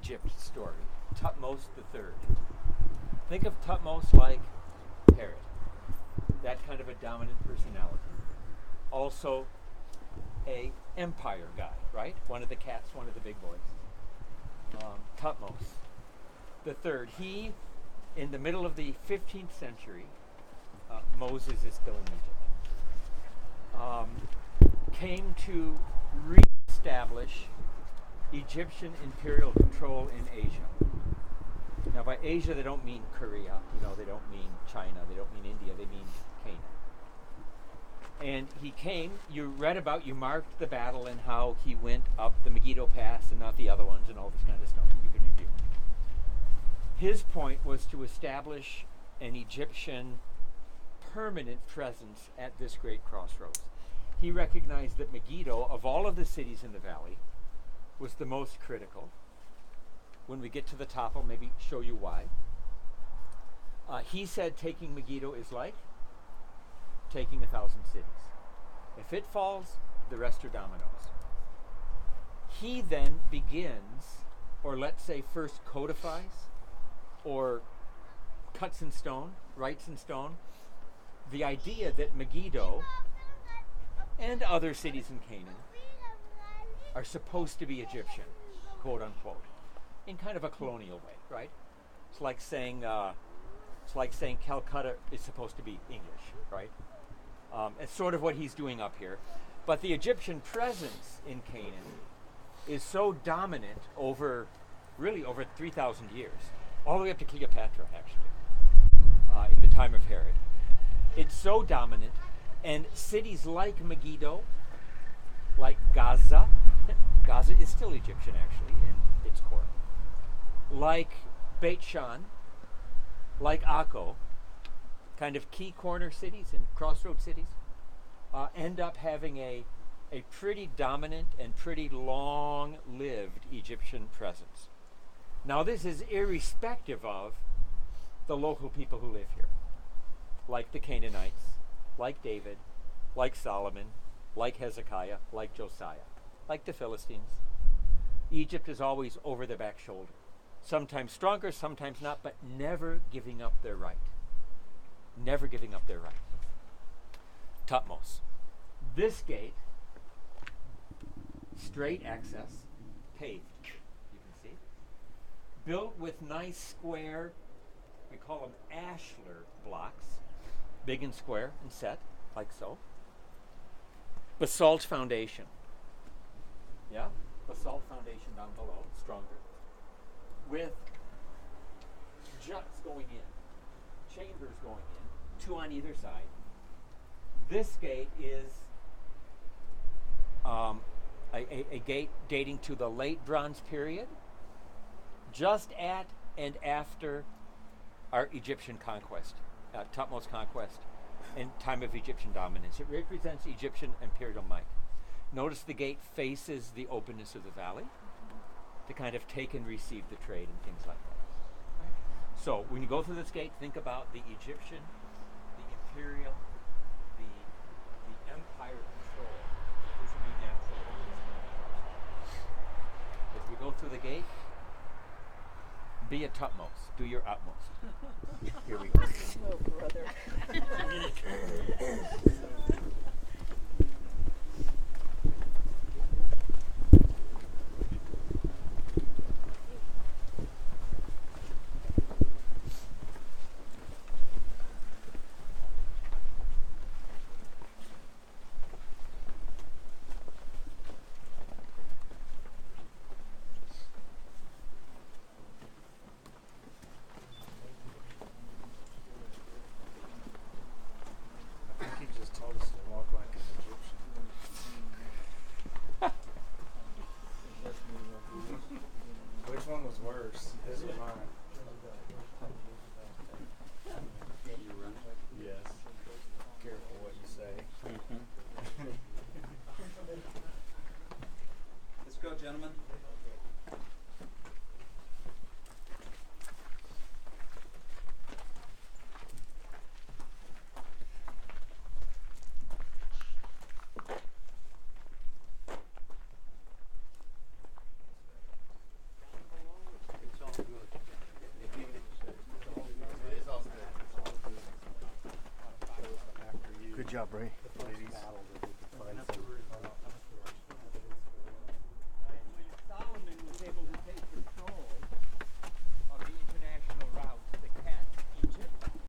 Egypt story, Tutmos III. Think of Tutmos like Herod, that kind of a dominant personality. Also a empire guy, right? One of the cats, one of the big boys. Tutmos III. He, in the middle of the 15th century, Moses is still in Egypt, came to reestablish Egyptian imperial control in Asia. Now, by Asia, they don't mean Korea, they don't mean China, they don't mean India, they mean Canaan. And he came, you marked the battle and how he went up the Megiddo Pass and not the other ones and all this kind of stuff that you can review. His point was to establish an Egyptian permanent presence at this great crossroads. He recognized that Megiddo, of all of the cities in the valley, was the most critical. When we get to the top, I'll maybe show you why. He said taking Megiddo is like taking 1,000 cities. If it falls, the rest are dominoes. He then begins, or let's say first codifies, or cuts in stone, writes in stone, the idea that Megiddo and other cities in Canaan are supposed to be Egyptian, quote unquote, in kind of a colonial way, right? It's like saying Calcutta is supposed to be English, right? It's sort of what he's doing up here. But the Egyptian presence in Canaan is so dominant over 3,000 years, all the way up to Cleopatra, actually, in the time of Herod. It's so dominant, and cities like Megiddo, like Gaza, Gaza is still Egyptian, actually, in its core, like Beit Shan, like Akko, kind of key corner cities and crossroad cities, end up having a pretty dominant and pretty long-lived Egyptian presence. Now, this is irrespective of the local people who live here, like the Canaanites, like David, like Solomon, like Hezekiah, like Josiah, like the Philistines. Egypt is always over the back shoulder. Sometimes stronger, sometimes not, but never giving up their right. Never giving up their right. Tutmos. This gate, straight access, paved, you can see. Built with nice square, we call them ashlar blocks, big and square and set, like so. Basalt foundation. Yeah? Basalt foundation down below, stronger. With juts going in, chambers going in, two on either side. This gate is a gate dating to the late Bronze period, just at and after our Egyptian conquest, Tutmos conquest, and time of Egyptian dominance. It represents Egyptian imperial might. Notice the gate faces the openness of the valley to kind of take and receive the trade and things like that. Right? So when you go through this gate, think about the Egyptian, the imperial, the empire control, which would be natural. As we go through the gate, be a Tutmos. Do your utmost. Here we go. Oh, brother. Which one was worse? His or mine? Yes. Careful what you say. Let's go, gentlemen. job, Ray.